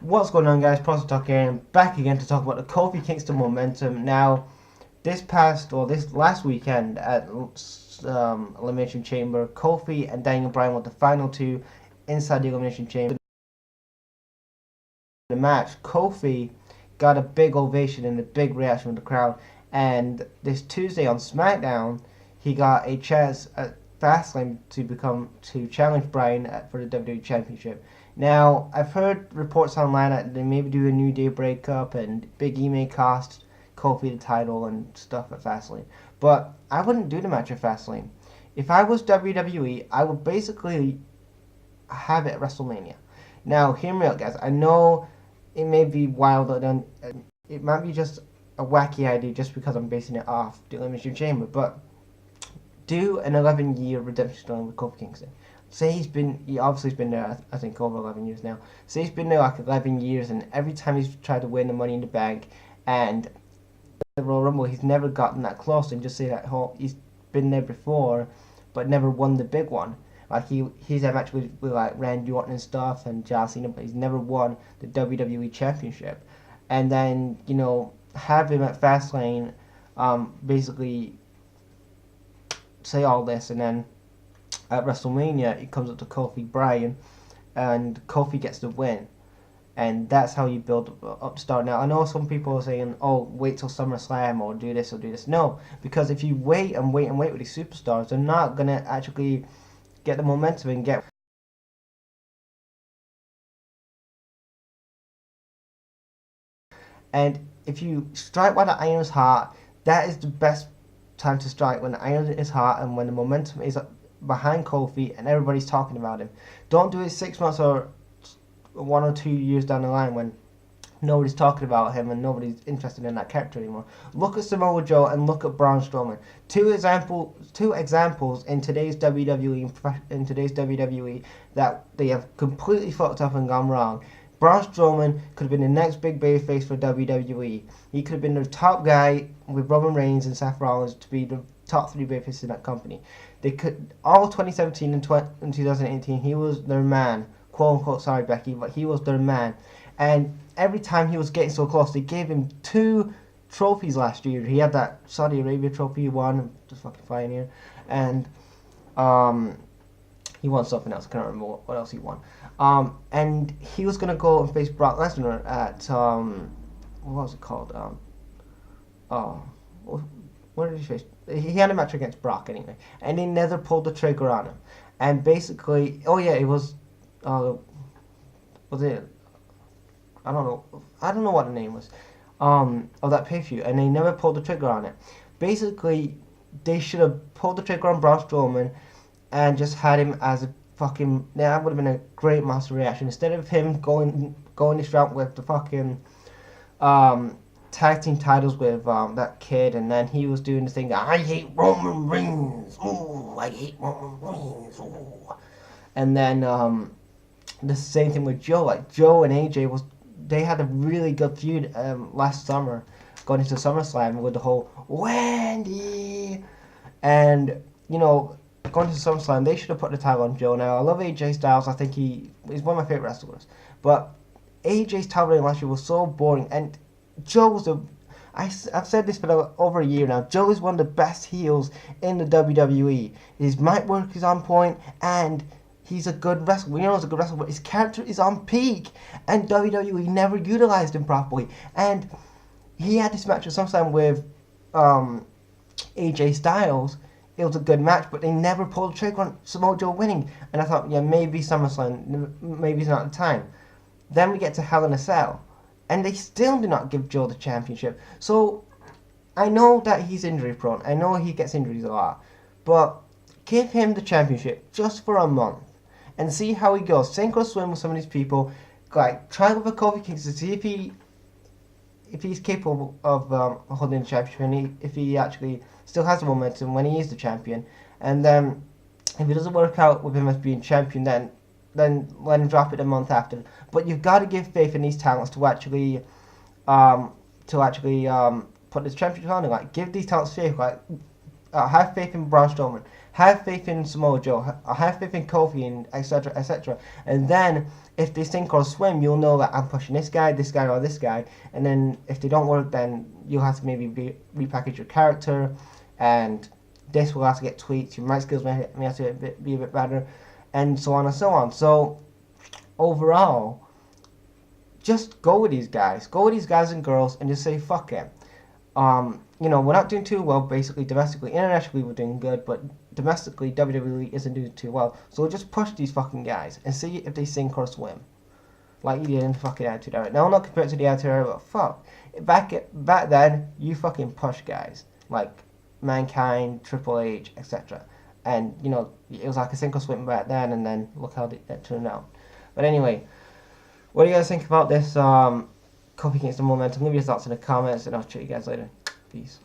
What's going on, guys? Process Talk here, and back again to talk about the Kofi Kingston momentum. Now, this last weekend at Elimination Chamber, Kofi and Daniel Bryan were the final two inside the Elimination Chamber. The match, Kofi got a big ovation and a big reaction from the crowd, and this Tuesday on SmackDown, he got a chance at Fastlane to challenge Bryan for the WWE Championship. Now, I've heard reports online that they maybe do a New Day breakup and Big E may cost Kofi the title and stuff at Fastlane. But I wouldn't do the match at Fastlane. If I was WWE, I would basically have it at WrestleMania. Now, hear me out, guys. I know it may be wild, and it might be just a wacky idea just because I'm basing it off the Elimination Chamber, but do an 11-year redemption story with Kofi Kingston. Say he obviously has been there, I think, over 11 years now. Say he's been there like 11 years, and every time he's tried to win the Money in the Bank and the Royal Rumble, he's never gotten that close, and just say that he's been there before, but never won the big one. Like he's had match with like Randy Orton and stuff and John Cena, but he's never won the WWE Championship. And then have him at Fastlane, basically say all this, and then at WrestleMania it comes up to Kofi Bryan, and Kofi gets the win, and that's how you build up to start. Now I know some people are saying, "Oh, wait till SummerSlam or do this or do this." No, because if you wait and wait and wait with these superstars, they're not gonna actually get the momentum and get. And if you strike while the iron is hot, that is the best time to strike, when the iron is hot and when the momentum is behind Kofi and everybody's talking about him. Don't do it 6 months or 1 or 2 years down the line when nobody's talking about him and nobody's interested in that character anymore. Look at Samoa Joe and look at Braun Strowman. Two examples in today's WWE that they have completely fucked up and gone wrong. Braun Strowman could have been the next big babyface for WWE. He could have been the top guy with Roman Reigns and Seth Rollins to be the top three babyfaces in that company. They could all 2017 and 2018. He was their man, quote unquote. Sorry, Becky, but he was their man. And every time he was getting so close, they gave him 2 trophies last year. He had that Saudi Arabia trophy he won, just fucking flying here, and he won something else. I can't remember what else he won. And he was gonna go and face Brock Lesnar at what was it called? Oh, what did he face? He had a match against Brock anyway, and he never pulled the trigger on him. And basically, oh yeah, it was it? I don't know what the name was, of that pay-per-view, and they never pulled the trigger on it. Basically, they should have pulled the trigger on Braun Strowman and just had him as a fucking. That would have been a great master reaction. Instead of him going this route with the fucking tag team titles with that kid, and then he was doing the thing, I hate Roman Reigns. Ooh, I hate Roman Reigns. Ooh. And then the same thing with Joe. Like Joe and AJ they had a really good feud last summer, going into SummerSlam with the whole Wendy, and going to SummerSlam they should have put the title on Joe. Now I love AJ Styles. I think he's one of my favorite wrestlers, but AJ's title reign last year was so boring, and Joe was I've said this for over a year now. Joe is one of the best heels in the WWE. His mic work is on point, and he's a good wrestler. We know he's a good wrestler, but his character is on peak, and WWE never utilized him properly. And he had this match at SummerSlam with AJ Styles. It was a good match, but they never pulled the trigger on Samoa Joe winning. And I thought, yeah, maybe SummerSlam, maybe it's not the time. Then we get to Hell in a Cell, and they still do not give Joe the championship. So I know that he's injury prone. I know he gets injuries a lot, but give him the championship just for a month and see how he goes. Sink or swim with some of these people. Like, try with Kofi Kingston to see if he's capable of holding the championship, and if he actually still has the momentum when he is the champion. And then if it doesn't work out with him as being champion, then let him drop it a month after. But you've got to give faith in these talents to actually put this championship on. Like, give these talents faith. Like, have faith in Braun Strowman, have faith in Samoa Joe, have faith in Kofi, and etc. etc. And then if they sink or swim, you'll know that I'm pushing this guy, or this guy. And then if they don't work, then you'll have to maybe repackage your character, and this will have to get tweaked. Your mic skills may have to be a bit better, and so on and so on. So overall, just go with these guys. Go with these guys and girls and just say fuck it. You know, we're not doing too well basically domestically. Internationally we're doing good, but domestically WWE isn't doing too well. So just push these fucking guys and see if they sink or swim. Like you did in the fucking Attitude Era. Now I'm not compared to the Attitude Era, but fuck. Back then, you fucking push guys. Like Mankind, Triple H, etc. And, you know, it was like a sink or swim back then, and then look how it turned out. But anyway, what do you guys think about this Kofi Kingston momentum? Leave your thoughts in the comments, and I'll chat you guys later. Peace.